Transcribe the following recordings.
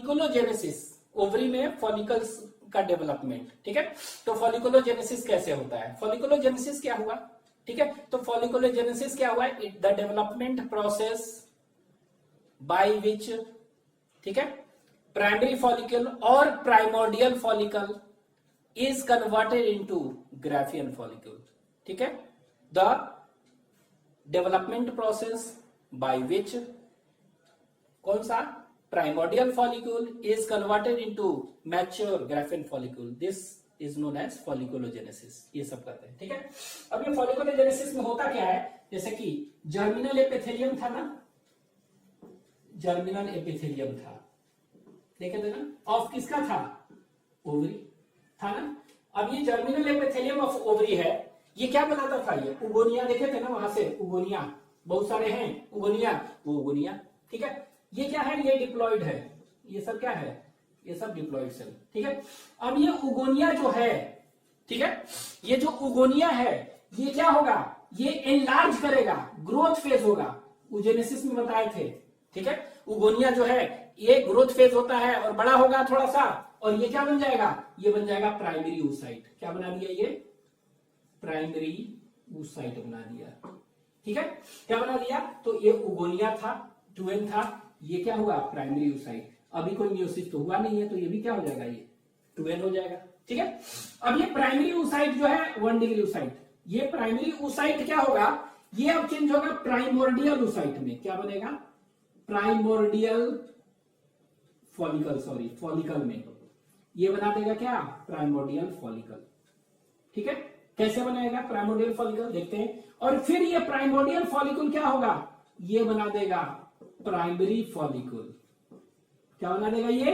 Folliculogenesis, ovary में follicles का development, ठीक है। तो फॉलिकुलोजेनेसिस कैसे होता है, फॉलिकुलोजेनेसिस क्या हुआ, ठीक है। तो फॉलिकुलोजेनेसिस क्या हुआ, it the development process by which, ठीक है, प्राइमरी फॉलिकल और primordial follicle is converted into Graafian follicle, ठीक है। The development process by which, कौन सा, primordial follicle is converted into mature Graafian follicle, this is known as folliculogenesis, ये सब करते हैं, ठीक है। अब ये फॉलिकुलोजेनेसिस में होता क्या है, जैसे कि जर्मिनल एपिथेलियम था ना, जर्मिनल एपिथेलियम था, देखे थे ना, ऑफ किसका था, ओवरी था ना। अब ये जर्मिनल एपिथेलियम ऑफ ओवरी है, ये क्या बनाता था, ये उगोनिया, देखे थे ना वहां से, उगोनिया बहुत सारे हैं, उगोनिया, वो उगोनिया, ठीक है। ये क्या है, ये डिप्लॉइड है, ये सब क्या है, ये सब डिप्लॉइड सेल, ठीक है। अब ये उगोनिया जो है, ठीक है, ये जो उगोनिया है ये क्या होगा, ये एनलार्ज करेगा, ग्रोथ फेज होगा, यूजेनेसिस में बताए थे, ठीक है। उगोनिया जो है ये ग्रोथ फेज होता है और बड़ा होगा थोड़ा सा, और ये क्या बन जाएगा, ये बन जाएगा प्राइमरी oocyte, क्या बना दिया, ये प्राइमरी oocyte बना दिया, ठीक है, क्या बना दिया। तो ये उगोनिया था, ट्वेन था, ये क्या हुआ, प्राइमरी oocyte, अभी कोई म्यूसिस तो हुआ नहीं है, तो ये भी क्या हो जाएगा, ये ट्वेन हो जाएगा, ठीक है। अब ये प्राइमरी oocyte जो है 1 डिग्री oocyte, ये प्राइमरी oocyte क्या होगा, ये अब चेंज होगा प्राइमोर्डियल oocyte में, क्या बनेगा, प्राइमोर्डियल फॉलिकल, सॉरी फॉलिकल में, ये बना देगा क्या, प्राइमोर्डियल फॉलिकल, ठीक है। कैसे बनाएगा प्राइमोर्डियल फॉलिकल, देखते हैं। और फिर ये प्राइमोर्डियल फॉलिकल क्या होगा, ये बना देगा प्राइमरी फॉलिकल, क्या बना देगा, ये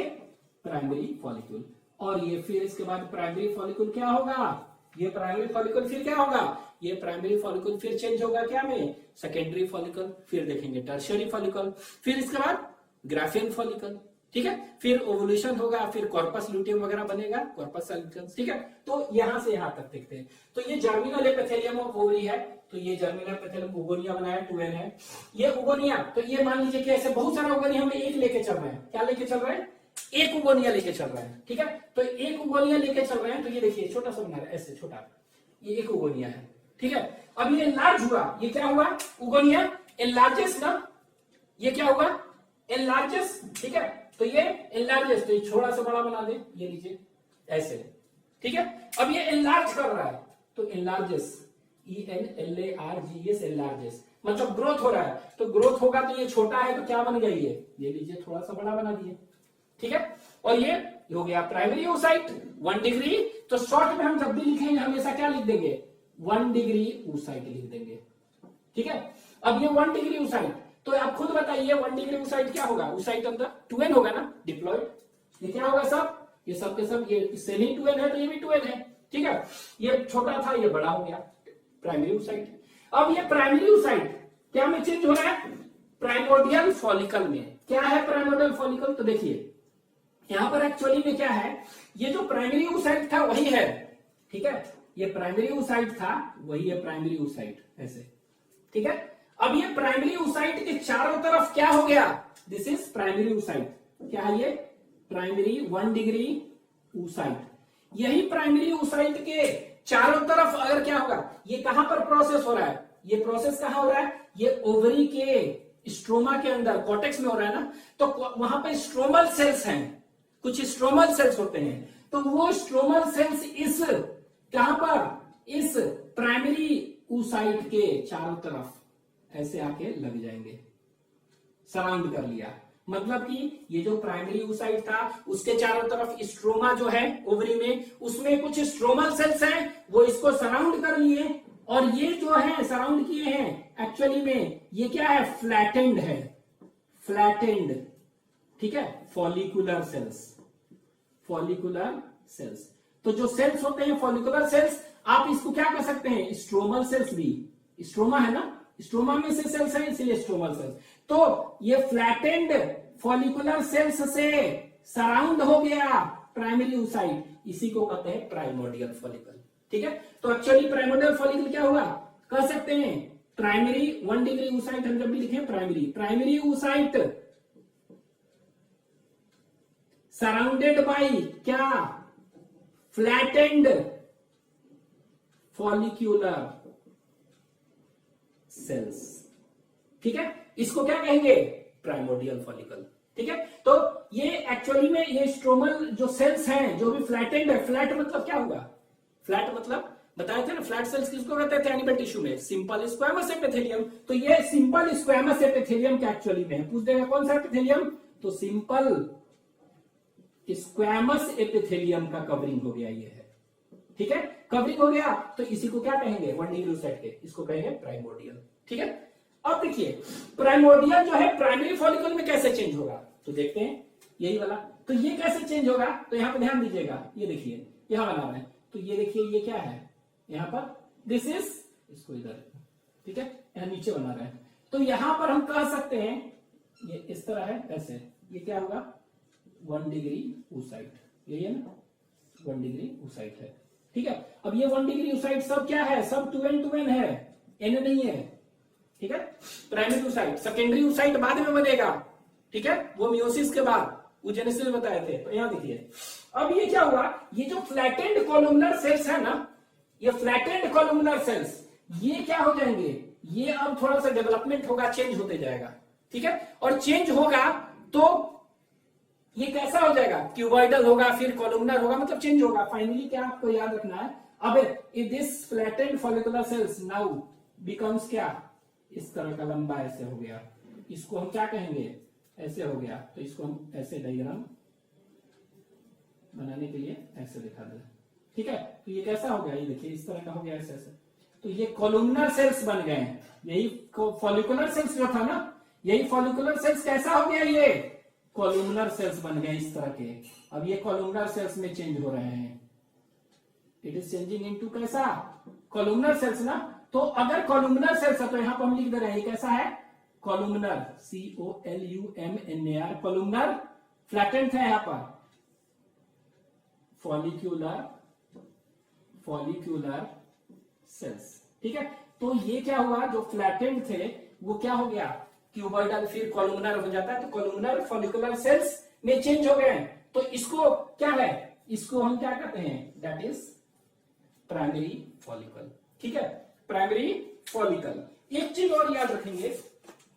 प्राइमरी फॉलिकल। और ये फिर इसके बाद प्राइमरी फॉलिकल क्या होगा, ये प्राइमरी फॉलिकल फिर क्या होगा, ये प्राइमरी फॉलिकल फिर चेंज होगा क्या में, सेकेंडरी फॉलिकल, फिर देखेंगे टर्शियरी फॉलिकल, फिर इसके बाद ग्राफियन फॉलिकल, ठीक है। फिर ओवुलेशन होगा, फिर कॉर्पस ल्यूटियम वगैरह बनेगा, कॉर्पस सैल्यूटेंस, ठीक है। तो यहां से यहां तक देखते हैं। तो ये जर्मिनल एपिथेलियम ऑफ ओवरी है, तो ये जर्मिनल एपिथेलियम उगोनिया बनाया, 2n है, ये उगोनिया। तो ये मान लीजिए कि ऐसे बहुत सारा उगोनिया हम एक लेके चल रहे हैं, क्या लेके चल रहे हैं, एक उगोनिया लेके चल रहे हैं, ठीक है। तो एक उगोनिया लेके चल रहे हैं, तो ये देखिए छोटा सा बना रहा है, ऐसे छोटा, ये एक उगोनिया है, ठीक है। अब ये एनलार्ज हुआ, ये क्या हुआ, उगोनिया एनलार्जेस ना, ये क्या हुआ, एनलार्जेस, ठीक है। तो ये एनलार्जेस, तो ये थोड़ा सा बड़ा बना दे, ये लीजिए ऐसे, ठीक है। अब ये एनलार्ज कर रहा है, तो एनलार्जेस, ENLARGES, एनलार्जेस मतलब ग्रोथ हो रहा है, तो ग्रोथ होगा तो ये छोटा है, तो क्या बन गया, ये लीजिए थोड़ा सा बड़ा बना दिए, ठीक है। और ये हो गया प्राइमरी oocyte 1 डिग्री, तो शॉर्ट में हम जब भी लिखेंगे हमेशा क्या लिख देंगे, 1 डिग्री oocyte लिख देंगे, ठीक है। अब ये 1 डिग्री oocyte, तो आप खुद बताइए 1 डिग्री oocyte क्या होगा, oocyte अंदर 2n होगा ना, डिप्लॉइड, ये क्या होगा सब, ये सब के सब, ये सेल ही 2n है, तो ये भी 2n है, ठीक है। ये छोटा था, ये बड़ा हो गया, प्राइमरी oocyte। अब ये प्राइमरी oocyte क्या में चेंज हो रहा है, प्राइमोर्डियल फॉलिकल में। क्या है प्राइमोर्डियल फॉलिकल, तो देखिए यहां पर एक्चुअली में क्या है, ये जो प्राइमरी oocyte था वही है, ठीक है, ये प्राइमरी oocyte था, वही है प्राइमरी oocyte, ऐसे, ठीक है। अब ये प्राइमरी oocyte के चारों तरफ क्या हो गया, दिस इज प्राइमरी oocyte, क्या है ये, प्राइमरी 1 डिग्री oocyte। यही प्राइमरी oocyte के चारों तरफ अगर क्या होगा, ये कहां पर प्रोसेस हो रहा है, ये प्रोसेस कहां हो रहा है, ये ओवरी के स्ट्रोमा के अंदर, कॉर्टेक्स में हो रहा है ना, तो वहां पे स्ट्रोमल सेल्स हैं, कुछ स्ट्रोमल सेल्स होते हैं, तो वो स्ट्रोमल सेल्स इस कहां पर, इस प्राइमरी oocyte के चारों तरफ ऐसे आके लग जाएंगे, सराउंड कर लिया, मतलब कि ये जो प्राइमरी oocyte था उसके चारों तरफ स्ट्रोमा जो है ओवरी में, उसमें कुछ स्ट्रोमल सेल्स हैं, वो इसको सराउंड कर लिए, और ये जो है सराउंड किए हैं एक्चुअली में ये क्या है, फ्लैटेंड है, फ्लैटेंड, ठीक है, फॉलिकुलर सेल्स, फॉलिकुलर सेल्स। तो जो सेल्स होते हैं फॉलिकुलर सेल्स, आप इसको क्या कर सकते हैं, स्ट्रोमल सेल्स भी, स्ट्रोमा है ना, स्ट्रोमा में से सेल्स है इसलिए स्ट्रोमल सेल्स। तो ये फ्लैटेंड फॉलिकुलर सेल्स से सराउंड हो गया प्राइमरी oocyte, इसी को कहते हैं प्राइमोर्डियल फॉलिकल, ठीक है। तो एक्चुअली प्राइमोर्डियल फॉलिकल क्या हुआ, कह सकते हैं प्राइमरी 1 डिग्री oocyte, हम जब भी लिखें प्राइमरी oocyte सराउंडेड बाय क्या, फ्लैटेंड फॉलिक्यूलर सेल्स। ठीक है, इसको क्या कहेंगे, प्राइमोर्डियल फॉलिकल। ठीक है, तो ये एक्चुअली में ये स्ट्रोमल जो सेल्स हैं जो भी फ्लैटेंड है, फ्लैट मतलब क्या होगा, फ्लैट मतलब बताए थे ना, फ्लैट सेल्स किसको कहते थे एनिमल टिश्यू में, सिंपल स्क्वैमस एपिथेलियम। तो ये सिंपल स्क्वैमस एपिथेलियम क्या एक्चुअली में है, पूछ देगा कौन सा एपिथेलियम, तो सिंपल स्क्वैमस एपिथेलियम का कवरिंग हो गया ये है। ठीक है, कवरिंग हो गया, तो इसी को क्या कहेंगे, 1 डिग्री साइड के, इसको कहेंगे प्राइमोर्डियल। ठीक है, अब देखिए प्राइमोर्डियल जो है प्राइमरी फॉलिकल में कैसे चेंज होगा, तो देखते हैं यही वाला। तो ये कैसे चेंज होगा, तो यहां पर ध्यान दीजिएगा, ये देखिए यहां बना रहे हैं, तो ये देखिए ये क्या है, यहां पर दिस इज, इसको इधर, ठीक है, यहां नीचे बना रहे हैं, तो यहां पर हम कह सकते हैं ये इस तरह है, ऐसे, ये क्या होगा 1 डिग्री ऊसाइड, यही है ना, 1 डिग्री ऊसाइड है। ठीक है, अब ये 1 डिग्री ऊसाइड सब क्या है, सब 2n है, n नहीं है। ठीक है, प्राइमरी ऊसाइड, सेकेंडरी ऊसाइड बाद में बनेगा। ठीक है, वो मियोसिस के बाद, वो जेनेसिस में बताए थे। तो यहां देखिए, अब ये क्या हुआ, ये जो फ्लैटेंड कॉलमनर सेल्स है ना, ये फ्लैटेंड कॉलमनर सेल्स, ये क्या हो जाएंगे, ये अब थोड़ा सा डेवलपमेंट होगा, चेंज होते जाएगा। ठीक है, और चेंज होगा तो ये कैसा हो जाएगा, क्यूबॉइडल होगा, फिर कॉलमनर होगा, मतलब चेंज होगा। फाइनली क्या आपको याद रखना है, अब this flattened follicular cells now becomes क्या, इस तरह का लंबा ऐसे हो गया, इसको हम क्या कहेंगे, ऐसे हो गया, तो इसको हम ऐसे डायग्राम बनाने के लिए ऐसे दिखा दें। ठीक है, तो ये कैसा हो गया, ये देखिए इस तरह का हो गया, ऐसे ऐसे, तो ये कॉलमनर सेल्स बन गए। यही फॉलिकुलर सेल्स जो था ना, यही फॉलिकुलर सेल्स कैसा हो गया, ये कॉलमनर सेल्स बन गए इस तरह के। अब ये कॉलमनर सेल्स में चेंज हो रहे हैं, इट इज चेंजिंग इनटू कैसा, कॉलमनर सेल्स ना। तो अगर कॉलमनर सेल्स है तो यहां पर हम लिख दे रहे हैं, ये कैसा है, कॉलमनर, COLUMNAR, कॉलमनर, फ्लैटेंड है यहां पर, फॉलिक्यूलर सेल्स। ठीक है, तो ये क्या हुआ, जो फ्लैटेंड थे वो क्या हो गया, क्यूबॉइडल, फिर कॉलमनर हो जाता है, तो कॉलमनर फॉलिकुलर सेल्स में चेंज हो गए। तो इसको क्या है, इसको हम क्या कहते हैं, दैट इज प्राइमरी फॉलिकल। ठीक है, प्राइमरी फॉलिकल। एक चीज और याद रखेंगे,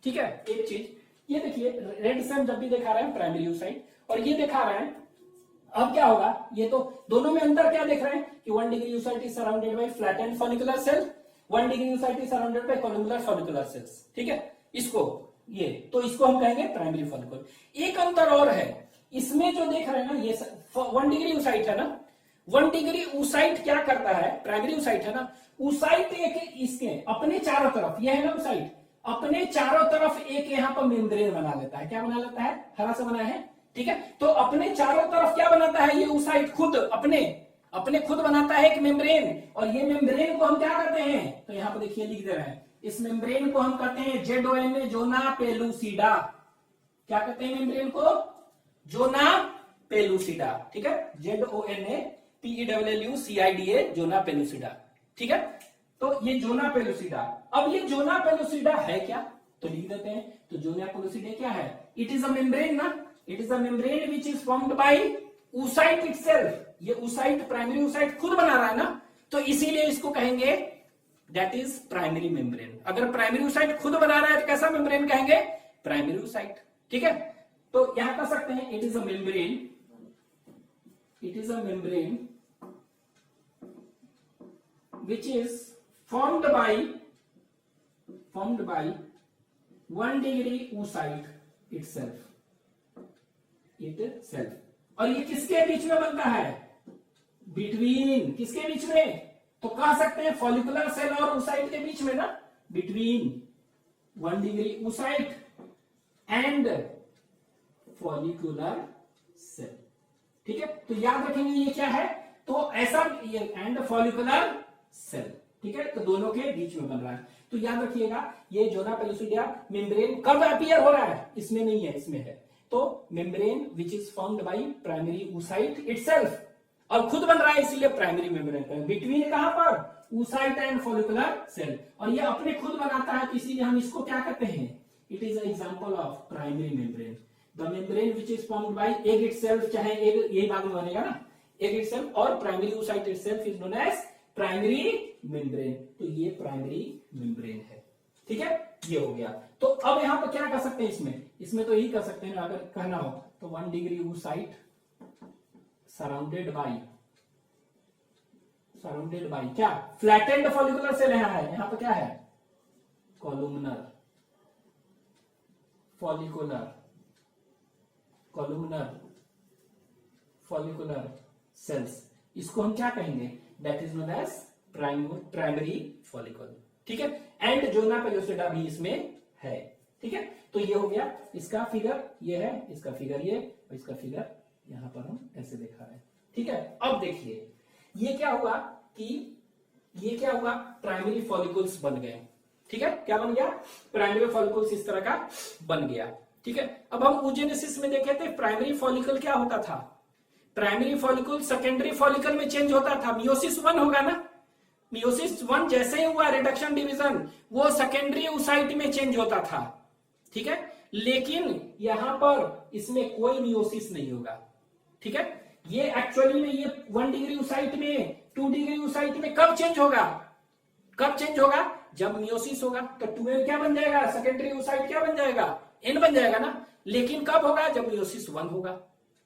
ठीक है, एक चीज, ये देखिए रेड से हम जब भी दिखा रहे हैं प्राइमरी यूसाइट, और ये दिखा रहे हैं, अब क्या होगा, ये तो दोनों में अंतर क्या देख रहे हैं कि 1 degree oocyte is surrounded by flattened follicular cell, 1 degree oocyte is surrounded by columnar follicular cells. ठीक है, इसको ये, तो इसको हम कहेंगे प्राइमरी फॉलिकल। एक अंतर और है, इसमें जो देख रहे हैं ना, ये 1 डिग्री ऊसाइट है ना, 1 डिग्री ऊसाइट क्या करता है, प्राइमरी ऊसाइट है ना, ऊसाइट एक इसके अपने चारों तरफ, ये है ना ऊसाइट, अपने चारों तरफ एक यहाँ पर मेम्ब्रेन बना लेता है। क्या बना लेता है, हरा से बना है। ठीक है, तो अपने चारों तरफ क्या बनाता है ये ऊसाइट, खुद अपने खुद बनाता है एक मेम्ब्रेन, और ये मेम्ब्रेन को हम क्या करते हैं, तो यहाँ पर देखिए लिख दे रहे हैं, इस मेम्ब्रेन को हम कहते हैं ZONA, जोना पेलुसिडा। क्या कहते हैं मेम्ब्रेन को, जोना पेलुसिडा। ठीक है, ZONA PELLUCIDA, जोना पेलुसिडा। ठीक है, तो ये जोना पेलुसिडा। अब ये जोना पेलुसिडा है क्या, तो लिख देते हैं, तो जोना पेलुसिडा क्या है, इट इज अ मेम्ब्रेन ना, it is a membrane which is formed bye oocyte itself. ये ऊसाइट, प्राइमरी ऊसाइट खुद बना रहा है ना, तो इसीलिए इसको कहेंगे दैट इज प्राइमरी मेम्ब्रेन। अगर प्राइमरी ऊसाइट खुद बना रहा है तो कैसा मेम्ब्रेन कहेंगे, प्राइमरी ऊसाइट। ठीक है, तो यहां कह सकते हैं it is a membrane, it is a membrane which is formed by 1 degree oocyte itself। और ये किसके बीच में बनता है, बिटवीन, किसके बीच में, तो कह सकते हैं फॉलिकुलर सेल और oocyte के बीच में ना, between 1 degree oocyte and follicular cell. ठीक है, तो याद रखेंगे ये क्या है, तो ऐसा, ये एंड फॉलिकुलर सेल। ठीक है, तो दोनों के बीच में बन रहा है। तो याद रखिएगा, ये जोना पेलुसिडा मेम्ब्रेन कब अपीयर हो रहा है, इसमें नहीं है, इसमें है। तो membrane which is formed by primary oocyte itself, और खुद बन रहा है इसीलिए प्राइमरी मेम्ब्रेन। बिटवीन कहां पर, oocyte एंड फॉलिकुलर सेल, और ये अपने खुद बनाता है, तो इसीलिए हम इसको क्या कहते हैं, it is example of primary membrane. The membrane which is formed by egg itself, चाहे एग यही बाद में बनेगा ना, एग इटसेल्फ और primary oocyte itself is known as primary membrane. तो ये प्राइमरी मेम्ब्रेन है, ठीक है, ये हो गया। तो अब यहां पर क्या कर सकते हैं, इसमें तो यही कर सकते हैं अगर कहना हो तो 1 डिग्री oocyte सराउंडेड बाय क्या, फ्लैटेंड फॉलिकुलर सेल यहां पर क्या है, कॉलुमनर फॉलिकुलर सेल्स, इसको हम क्या कहेंगे, that is known as primary follicle, ठीक है। एंड जोना पेलोसिडा भी इसमें है, ठीक है। तो ये हो गया इसका फिगर, ये है इसका फिगर, ये और इसका फिगर यहां पर हम ऐसे दिखा रहे हैं, ठीक है। अब देखिए ये क्या हुआ प्राइमरी फॉलिकल्स बन गए, ठीक है, क्या बन गया, प्राइमरी फॉलिकल्स इस तरह का बन गया, ठीक है। अब हम oogenesis में देखे थे प्राइमरी फॉलिकल क्या होता था, प्राइमरी फॉलिकल सेकेंडरी फॉलिकल में चेंज होता था, मियोसिस 1 होगा ना, मियोसिस 1 जैसे ही हुआ रिडक्शन डिवीजन वो सेकेंडरी oocyte में चेंज होता था, ठीक है। लेकिन यहां पर इसमें कोई मियोसिस नहीं होगा, ठीक है। ये एक्चुअली में ये 1 डिग्री oocyte में 2 डिग्री oocyte में कब चेंज होगा, जब मियोसिस होगा। तो 2m क्या बन जाएगा, सेकेंडरी oocyte क्या बन जाएगा, n बन जाएगा ना। लेकिन कब होगा, जब मियोसिस 1 होगा,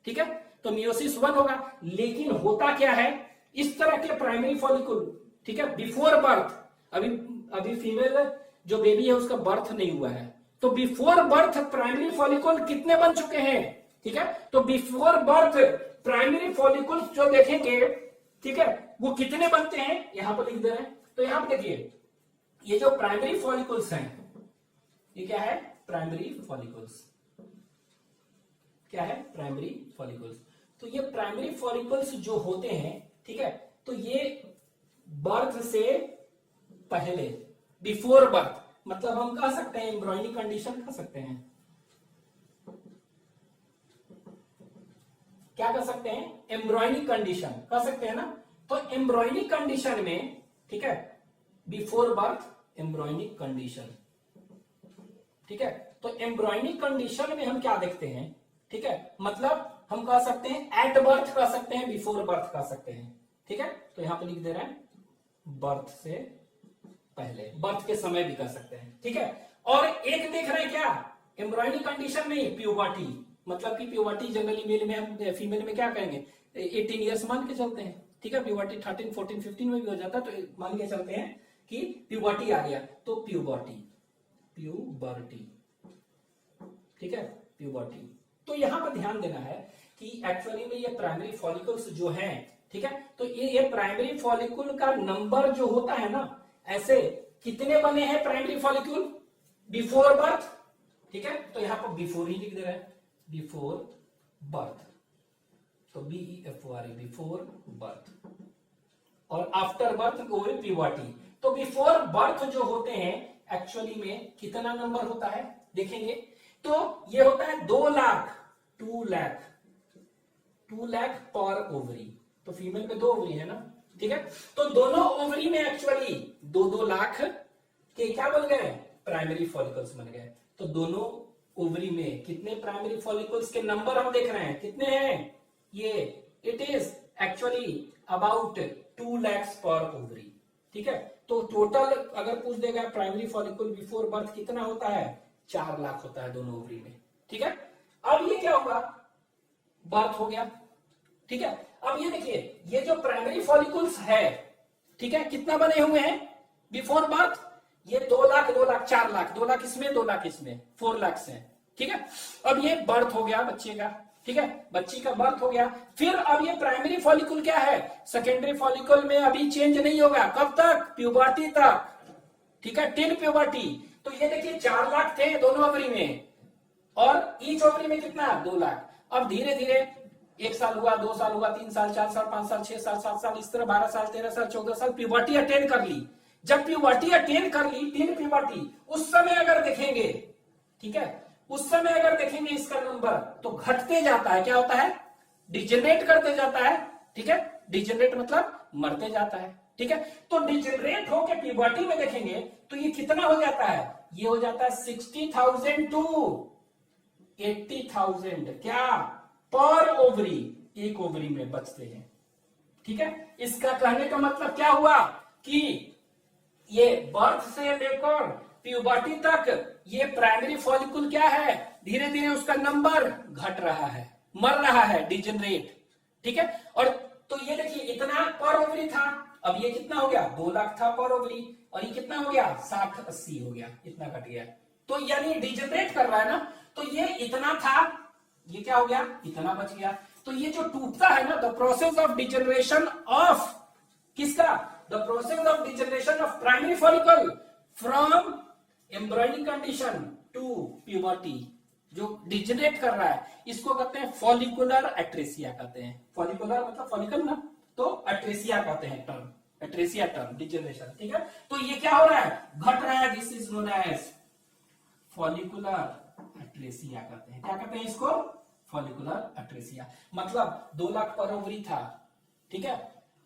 ठीक है। तो मियोसिस 1 होगा, लेकिन होता क्या है, इस तरह के प्राइमरी फॉलिकल, ठीक है, बिफोर बर्थ, अभी फीमेल जो बेबी है उसका बर्थ नहीं हुआ है, तो बिफोर बर्थ प्राइमरी फॉलिकल कितने बन चुके हैं, ठीक है। तो बिफोर बर्थ प्राइमरी फॉलिकल जो देखेंगे, ठीक है, वो कितने बनते हैं यहां पर लिख दे रहे हैं। तो यहां पर देखिए ये जो प्राइमरी फॉलिकल्स हैं, ये क्या है, प्राइमरी फॉलिकल्स, क्या है, प्राइमरी फॉलिकल्स। तो ये प्राइमरी फॉलिकल्स जो होते हैं, ठीक है, तो ये बर्थ से पहले, बिफोर बर्थ, मतलब हम कह सकते हैं एम्ब्रॉयनिक कंडीशन कह सकते हैं, क्या कर सकते हैं, एम्ब्रॉयनिक कंडीशन कह सकते हैं ना। तो एम्ब्रॉयनिक कंडीशन में, ठीक है, बिफोर बर्थ एम्ब्रॉयनिक कंडीशन, ठीक है। तो एम्ब्रॉयनिक कंडीशन में हम क्या देखते हैं, ठीक है, मतलब हम कह सकते हैं एट बर्थ कह सकते हैं, बिफोर बर्थ कह सकते हैं, ठीक है। तो यहां पे लिख दे रहे हैं बर्थ से पहले, बर्थ के समय भी कह सकते हैं, ठीक है। और एक देख रहे हैं क्या, एम्ब्रॉयनिक कंडीशन में प्यूबर्टी, मतलब कि प्यूबर्टी जनरली मेल में, हम फीमेल में क्या करेंगे 18 ईयर्स मान के चलते हैं, ठीक है। प्यूबर्टी 13, 14, 15 में भी हो जाता है, तो मान के चलते हैं कि प्यूबर्टी आ गया, तो प्यूबर्टी, ठीक है, प्यूबर्टी। तो यहां पर ध्यान देना है कि एक्चुअली में ये प्राइमरी फॉलिकल्स जो हैं, ठीक है, तो ये प्राइमरी फॉलिकल का नंबर जो होता है ना, ऐसे कितने बने हैं प्राइमरी फॉलिकल बिफोर बर्थ, ठीक है। तो यहां पर बिफोर ही लिख दे रहा है, बिफोर बर्थ, तो BEFOR बिफोर बर्थ, और आफ्टर बर्थ वो प्यूबर्टी। तो बिफोर बर्थ जो होते हैं एक्चुअली में कितना नंबर होता है देखेंगे, तो ये होता है 2 लाख पर ओवरी। तो फीमेल में 2 ओवरी है ना, ठीक है। तो दोनों ओवरी में एक्चुअली 2-2 लाख के क्या बन गए, प्राइमरी फॉलिकल्स बन गए। तो दोनों ओवरी में कितने प्राइमरी फॉलिकल्स के नंबर हम देख रहे हैं, कितने हैं, ये it is actually about 2 lakhs पर ओवरी, ठीक है। तो टोटल अगर पूछ देगा प्राइमरी फॉलिकल बिफोर बर्थ कितना होता है, 4 लाख होता है दोनों ओवरी में, ठीक है। अब ये क्या होगा, बर्थ हो गया, ठीक है। अब ये देखिए ये जो प्राइमरी फॉलिकल्स है, ठीक है, कितना बने हुए हैं बिफोर बर्थ, ये 2 लाख 4 लाख, 2 लाख इसमें 2 लाख इसमें, 4 लाख है, ठीक है। अब ये बर्थ हो गया बच्चे का, ठीक है, बच्ची का बर्थ हो गया। फिर अब ये प्राइमरी फॉलिकल क्या है, सेकेंडरी फॉलिकल में अभी चेंज नहीं होगा, कब तक, प्यूबर्टी तक, ठीक है, टिल प्यूबर्टी। तो ये देखिए 4 लाख थे दोनों ओवरी में, और ईच ओवरी में कितना, 2 लाख। अब धीरे धीरे 1 साल हुआ, 2 साल हुआ, 3 साल, 4 साल, 5 साल, 6 साल, 7 साल, इस तरह 12 साल, 13 साल, 14 साल प्यूबर्टी अटेन कर ली। जब प्यूबर्टी अटेन कर ली, टिल प्यूबर्टी, उस समय अगर देखेंगे, ठीक है, उस समय अगर देखेंगे इसका नंबर तो घटते जाता है, क्या होता है, डिजेनरेट करते जाता है, ठीक है। डिजेनरेट मतलब मरते जाता है, ठीक है। तो डिजेनरेट होकर प्यूबर्टी में देखेंगे तो ये कितना हो जाता है, ये हो जाता है 60,000 टू 80,000 क्या पर ओवरी, एक ओवरी में बचते हैं। ठीक है, इसका कहने का मतलब क्या हुआ कि ये बर्थ से लेकर प्यूबर्टी तक ये प्राइमरी फॉलिकल क्या है, धीरे धीरे उसका नंबर घट रहा है, मर रहा है, डिजेनरेट। ठीक है, और तो ये देखिए इतना पर ओवरी था, अब ये कितना हो गया, 2 लाख था पर ओवरी, और ये कितना हो गया, 60-80 हो गया, इतना घट गया। तो यानी डिजेनरेट कर रहा है ना, तो ये इतना था, ये क्या हो गया, इतना बच गया। तो ये जो टूटता है ना, the process of degeneration of किसका, the process of degeneration of primary follicle from embryonic condition to puberty, जो डिजेनरेट कर रहा है, इसको कहते हैं फॉलिकुलर एट्रेसिया कहते हैं। फॉलिकुलर मतलब फॉलिकल ना, तो एट्रेसिया कहते हैं टर्म, एट्रेसिया टर्म डिजेनरेशन। ठीक है, तो ये क्या हो रहा है, घट रहा है, this is known as follicular atresia कहते हैं। क्या कहते हैं इसको, फॉलिकुलर एट्रेसिया। मतलब 2 लाख पर ओवरी था, ठीक है,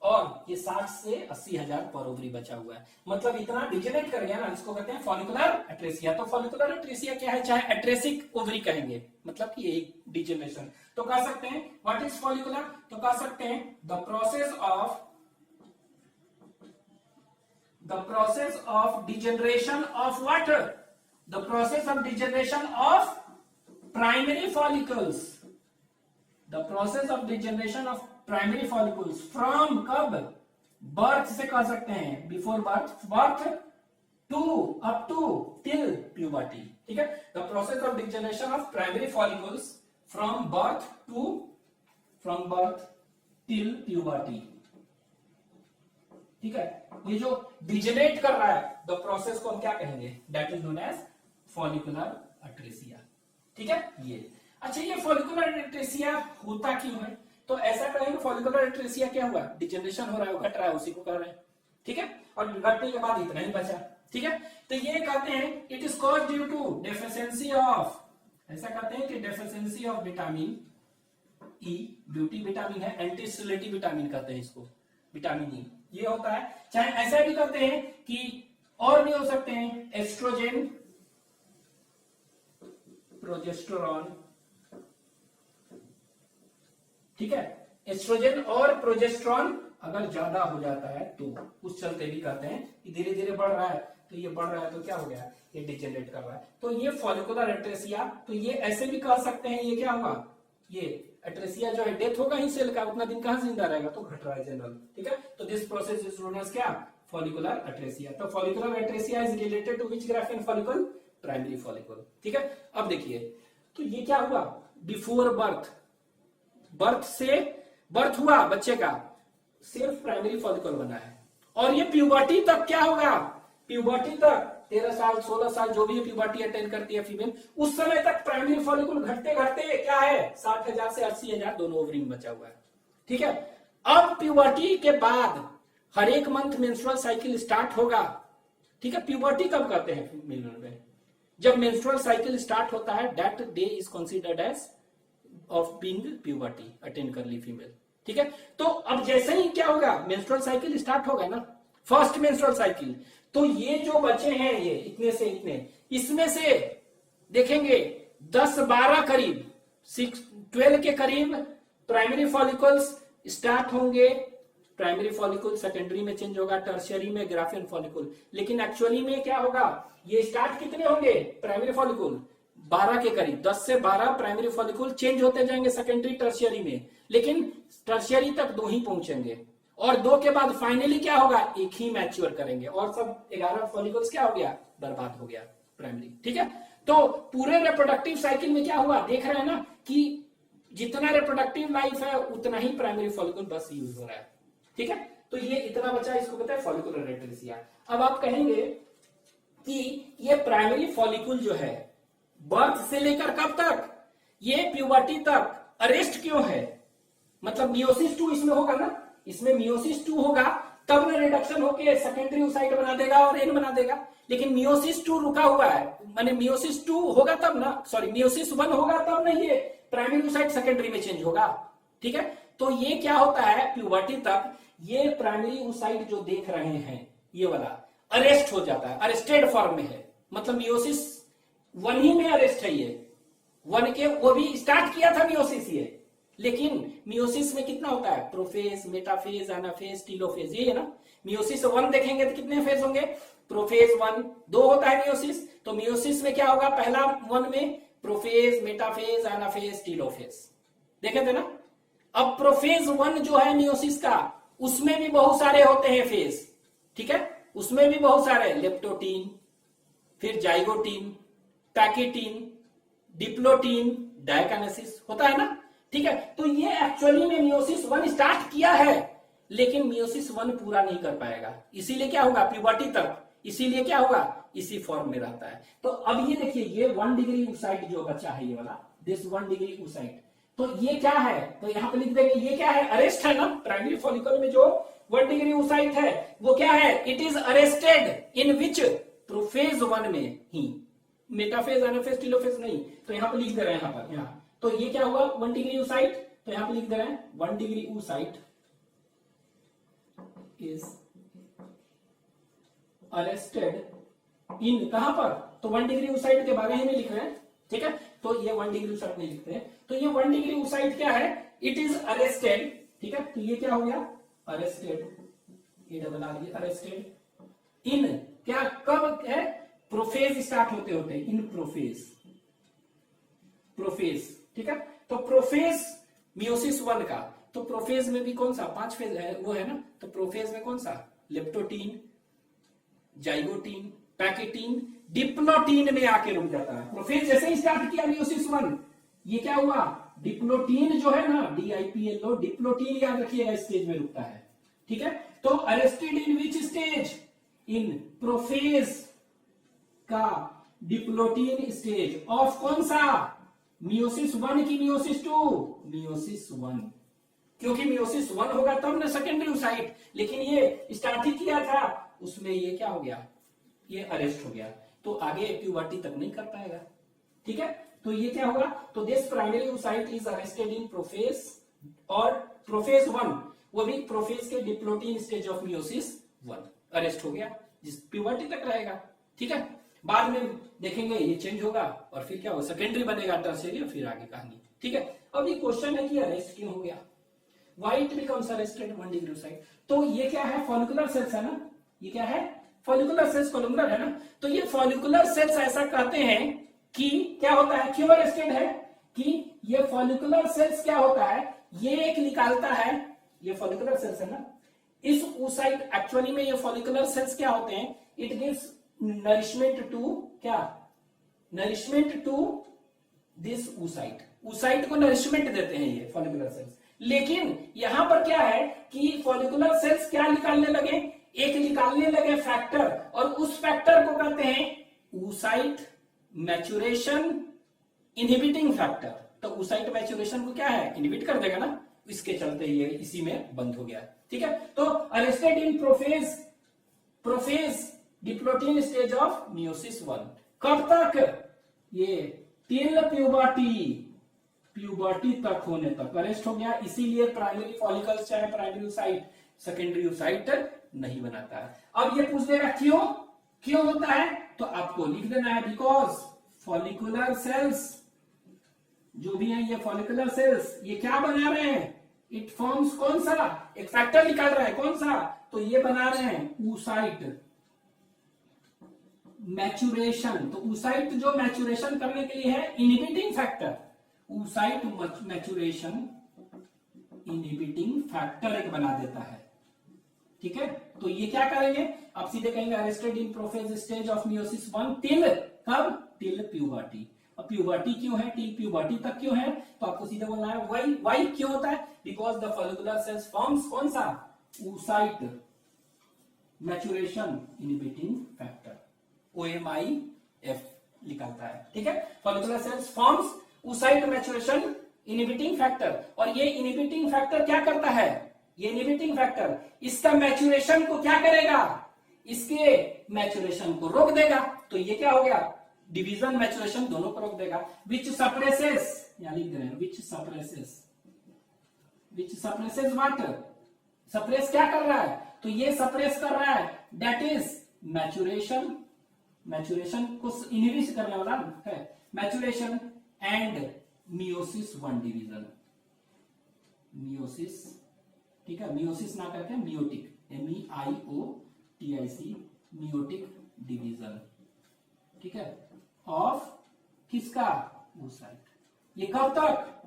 और ये 60 से 80 हजार पर ओवरी बचा हुआ है, मतलब इतना डिजेनरेट कर गया ना, इसको कहते हैं फॉलिकुलर एट्रेसिया। तो फॉलिकुलर एट्रेसिया क्या है, चाहे एट्रेसिक ओवरी कहेंगे, मतलब कि एक डिजेनरेशन। तो कह सकते हैं व्हाट इज फॉलिकुलर, तो कह सकते हैं the process of degeneration of what, the process of degeneration of primary follicles, the process of degeneration of primary follicles from कब, बर्थ से कह सकते हैं, before birth, birth to up to till puberty. ठीक है, the process of degeneration of primary follicles from birth till puberty. ठीक है, ये जो डिजेनरेट कर रहा है, द प्रोसेस को हम क्या कहेंगे, that is known as follicular atresia. ठीक है, ये अच्छा, ये फॉलिकुलर एट्रेसिया होता क्यों है, तो ऐसा कहेंगे फॉलिकुलर एट्रेसिया क्या हुआ, डिजेनरेशन हो रहा है, घट रहा है, उसी को कह रहे हैं। ठीक है, और घटने के बाद इतना ही बचा। ठीक है, तो ये कहते हैं it is cause due to deficiency of, ऐसा कहते हैं कि deficiency of vitamin E, beauty vitamin है, एंटी स्टेरिलिटी विटामिन कहते हैं इसको, विटामिन ई, ये होता है। चाहे ऐसा भी कहते हैं कि और भी हो सकते हैं, एस्ट्रोजन, प्रोजेस्टेरॉन। ठीक है, एस्ट्रोजन और प्रोजेस्टेरॉन अगर ज्यादा हो जाता है तो उस चलते भी कहते हैं कि धीरे धीरे बढ़ रहा है, तो ये बढ़ रहा है तो क्या हो गया, ये डिजेनरेट कर रहा है। तो ये फॉलिकुलर एट्रेसिया, तो ये ऐसे भी कह सकते हैं, ये क्या हुआ, ये एट्रेसिया जो है डेथ होगा ही सेल का, उतना दिन कहां जिंदा रहेगा, तो घट रहा है जनरल। ठीक है, तो this process is known as क्या, फॉलिकुलर एट्रेसिया। तो follicular atresia is related to which Graafian follicle, primary follicle. ठीक है, अब देखिए, तो ये क्या हुआ, बिफोर बर्थ, बर्थ से बर्थ हुआ बच्चे का, सिर्फ प्राइमरी फॉलिकल बना है, और ये प्यूबर्टी तक क्या होगा, प्यूबर्टी तक 13 साल 16 साल जो भी प्यूबर्टी अटेंड करती है फीमेल, उस समय तक प्राइमरी फॉलिकल घटते घटते क्या है, 60,000 से 80,000 दोनों ओवरी में बचा हुआ है। ठीक है, अब प्यूबर्टी के बाद हर एक मंथ मेंस्ट्रुअल साइकिल स्टार्ट होगा। ठीक है, प्यूबर्टी कब करते हैं फीमेल में, जब मेंस्ट्रुअल साइकिल स्टार्ट होता है, that day is considered as of being puberty attend कर ली फीमेल। ठीक है, तो अब जैसे ही क्या होगा, मेंस्ट्रुअल साइकिल स्टार्ट होगा ना, फर्स्ट मेंस्ट्रुअल साइकिल, तो ये जो बच्चे हैं, ये इतने से इतने, इसमें से देखेंगे 10-12 करीब 12 के करीब प्राइमरी फॉलिकल्स स्टार्ट होंगे, प्राइमरी फॉलिकल सेकेंडरी में चेंज होगा, टर्शियरी में ग्राफियन फॉलिकल। लेकिन एक्चुअली में क्या होगा, ये स्टार्ट कितने होंगे, प्राइमरी फॉलिकल 12 के करीब, 10 से 12 प्राइमरी फॉलिकल चेंज होते जाएंगे सेकेंडरी टर्शियरी में, लेकिन टर्शियरी तक 2 ही पहुंचेंगे, और 2 के बाद फाइनली क्या होगा, एक ही मैच्योर करेंगे, और सब 11 फॉलिकल्स क्या हो गया, बर्बाद हो गया प्राइमरी। ठीक है, तो पूरे रिप्रोडक्टिव साइकिल में क्या हुआ, देख रहे हैं ना कि जितना रिप्रोडक्टिव लाइफ है उतना ही प्राइमरी फॉलिकल बस यूज हो रहा है। ठीक है, तो ये इतना बचा, इसको कहते हैं फॉलिकुलर एट्रेसिया। अब आप कहेंगे कि ये प्राइमरी फॉलिकल जो है बर्थ से लेकर कब तक, ये प्यूबर्टी तक अरेस्ट क्यों है, मतलब मियोसिस 2 इसमें होगा ना, इसमें मियोसिस 2 होगा, तब ना रिडक्शन होके सेकेंडरी ओसाइट बना देगा और एन बना देगा। लेकिन मियोसिस 2 रुका हुआ है, माने मियोसिस 2 होगा तब ना, सॉरी मियोसिस 1 होगा तब नहीं ये प्राइमरी ओसाइट सेकेंडरी में चेंज होगा। ठीक है, तो ये क्या होता है, प्यूबर्टी तक ये प्राइमरी ओसाइट जो देख रहे हैं ये वाला अरेस्ट हो जाता है, अरेस्टेड फॉर्म में है, मतलब मियोसिस 1 ही में अरेस्ट है ये, वन के, वो भी स्टार्ट किया था मियोसिस ये, लेकिन मियोसिस में कितना होता है, प्रोफेज, मेटाफेज, एनाफेज, टीलोफेज, ये है ना। मियोसिस 1 देखेंगे तो कितने फेज होंगे, प्रोफेज 1, 2 होता है मियोसिस। तो मियोसिस में क्या होगा, पहला 1 में प्रोफेज, मेटाफेज, एनाफेज, टीलोफेज, देखे थे ना। अब प्रोफेज 1 जो है मियोसिस का, उसमें भी बहुत सारे होते हैं फेज, ठीक है, उसमें भी बहुत सारे, लेप्टोटीन, फिर जाइगोटीन, पैकेटीन, डिप्लोटीन, डायकानेसिस होता है ना, ठीक है। तो ये एक्चुअली में मियोसिस 1 स्टार्ट किया है, लेकिन मियोसिस 1 पूरा नहीं कर पाएगा, इसीलिए क्या होगा, प्यूबर्टी तक, इसीलिए क्या होगा, इसी फॉर्म में रहता है। तो अब ये देखिए, ये 1 डिग्री ऊसाइट जो बचा है, ये वाला, दिस 1 डिग्री ऊसाइट, तो ये क्या है, तो यहां पर लिख देंगे, ये क्या है, अरेस्ट है ना। प्राइमरी फॉलिकल में जो 1 डिग्री ऊसाइट है वो क्या है, it is arrested in which, prophase 1 में ही, मेटाफेज, एनाफेज, टीलोफेज नहीं। तो यहां पर लिख दे रहे हैं, यहां पर, यहां तो ये क्या हुआ, 1 डिग्री ऊसाइट, तो यहां पर लिख दे रहे हैं 1 degree oocyte is arrested in, कहां पर, तो 1 डिग्री ऊसाइट के बारे में लिख रहे हैं, ठीक है। तो ये 1 डिग्री ऊसाइट नहीं लिखते हैं, तो ये 1 डिग्री ऊसाइट क्या है, इट इज अरेस्टेड, ठीक है। तो ये क्या हो गया, अरेस्टेड, ये डबल आर, ये अरेस्टेड इन, क्या, कब है, प्रोफेज स्टार्ट होते होते, इन प्रोफेज, प्रोफेज, ठीक है। तो प्रोफेज मियोसिस 1 का, तो प्रोफेज में भी कौन सा 5 फेज है, वो है ना। तो प्रोफेज में कौन सा, लेप्टोटीन, जाइगोटीन, पैकेटीन, डिप्लोटीन में आके रुक जाता है। प्रोफेज जैसे ही स्टार्ट किया मियोसिस 1, ये क्या हुआ, डिप्लोटीन जो है ना, DIPLO, डिप्लोटीन याद रखिएगा, स्टेज में रुकता है, ठीक है। तो arrested in which stage, in prophase का डिप्लोटीन स्टेज ऑफ कौन सा, मियोसिस 1 की मियोसिस 2, मियोसिस 1, क्योंकि मियोसिस 1 होगा तब ना सेकेंडरी ऊसाइट, लेकिन ये स्टार्ट ही किया था, उसमें ये क्या हो गया, ये अरेस्ट हो गया, तो आगे प्यूबर्टी तक नहीं कर पाएगा, ठीक है। तो ये क्या होगा, तो this primary oocyte is arrested in prophase, और प्रोफेज 1, वो भी प्रोफेज के diplotene stage of meiosis 1 arrest हो गया, जिस प्यूबर्टी तक रहेगा, ठीक है। बाद में देखेंगे ये चेंज होगा, और फिर क्या होगा, सेकेंडरी बनेगा, टर्शियरी, फिर आगे कहानी, ठीक है। अब ये क्वेश्चन है कि अरेस्ट क्यों हो गया, why it becomes arrested 1 degree oocyte. तो ये क्या है, फॉलिकुलर सेल्स है ना, ये क्या है, फॉलिकुलर सेल्स, कोलुमनर है ना। तो ये फॉलिकुलर सेल्स ऐसा कहते हैं कि क्या होता है, क्यों अरेस्टेड है, कि ये फॉलिकुलर सेल्स क्या होता है, ये एक निकालता है, ये फॉलिकुलर सेल्स है ना, इस ऊसाइट, एक्चुअली में ये फॉलिकुलर सेल्स क्या होते हैं, इट गिव्स नरिशमेंट टू, क्या, nourishment to this oocyte, oocyte को नरिशमेंट देते हैं ये फॉलिकुलर सेल्स। लेकिन यहां पर क्या है कि फॉलिकुलर सेल्स क्या निकालने लगे, एक निकालने लगे फैक्टर, और उस फैक्टर को कहते हैं ऊसाइट मैच्योरेशन इनहिबिटिंग फैक्टर। तो ऊसाइट मैच्योरेशन को क्या है, इनहिबिट कर देगा ना, इसके चलते ये इसी में बंद हो गया, ठीक है। तो arrested in prophase, prophase diplotene stage of meiosis 1, कब तक, ये टिल प्यूबर्टी, प्यूबर्टी तक होने तक अरेस्ट हो गया, इसीलिए प्राइमरी फॉलिकल्स चाहे प्राइमरी ऊसाइट सेकेंडरी ऊसाइट नहीं बनाता है। अब ये पूछ देगा क्यों, क्यों होता है, तो आपको लिख देना है, बिकॉज फॉलिकुलर सेल्स जो भी है, ये फॉलिकुलर सेल्स ये क्या बना रहे हैं, इट फॉर्म्स कौन सा, एक फैक्टर निकाल रहा है, कौन सा, तो ये बना रहे हैं ऊसाइट मैच्योरेशन। तो ऊसाइट जो मैच्योरेशन करने के लिए है, inhibiting factor, oocyte maturation inhibiting factor एक बना देता है, ठीक है। तो ये क्या करेंगे, आप सीधे कहेंगे arrested in prophase stage of meiosis 1 till, कब, टिल प्यूबर्टी। अब प्यूबर्टी क्यों है, टिल प्यूबर्टी तक क्यों है, तो आपको सीधे बोलना है वाई, वाई क्यों होता है, because the follicular cells forms कौन सा, oocyte maturation inhibiting factor, OMIF निकलता है, ठीक है। Follicular cells forms oocyte maturation inhibiting factor, और ये इनहिबिटिंग फैक्टर क्या करता है, ये इनहिबिटिंग फैक्टर इसका मैच्योरेशन को क्या करेगा, इसके मैच्योरेशन को रोक देगा। तो ये क्या हो गया, डिवीजन मैच्योरेशन दोनों को रोक देगा, विच सप्रेसेस, यहां लिख दे रहे हैं, which suppresses, which suppresses what, suppress क्या कर रहा है, तो ये सप्रेस कर रहा है, दैट इज मैच्योरेशन, मैच्योरेशन को इनहिबिट करने वाला है maturation and meiosis 1 division, meiosis, ठीक है, मियोसिस ना करके मियोटिक, MEIOTIC, मियोटिक डिवीजन, ठीक है, ऑफ किसका, oocyte। ये कब तक,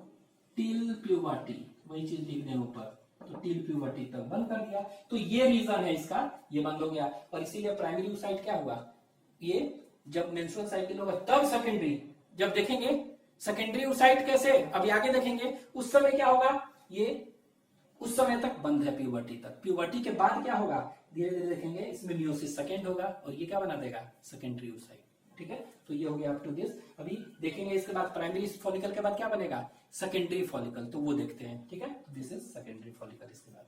टिल प्यूबर्टी, वही चीज लिख दें ऊपर, तो टिल प्यूबर्टी तक बंद कर दिया। तो ये रीजन है इसका, ये बंद हो गया। और इसीलिए प्राइमरी oocyte क्या हुआ, ये जब मेंस्ट्रुअल साइकिल होगा तब सेकेंडरी, जब देखेंगे सेकेंडरी oocyte कैसे, अभी आगे देखेंगे, उस समय क्या होगा, ये उस समय तक बंद है प्यूबर्टी तक। प्यूबर्टी के बाद क्या होगा, धीरे धीरे देखेंगे इसमें मियोसिस सेकेंड होगा और ये क्या बना देगा, सेकेंडरी oocyte, ठीक है। तो ये हो गया अप टू दिस। अभी देखेंगे इसके बाद प्राइमरी फॉलिकल के बाद क्या बनेगा, सेकेंडरी फॉलिकल, तो वो देखते हैं, ठीक है। दिस इज सेकेंडरी फॉलिकल इसके बाद।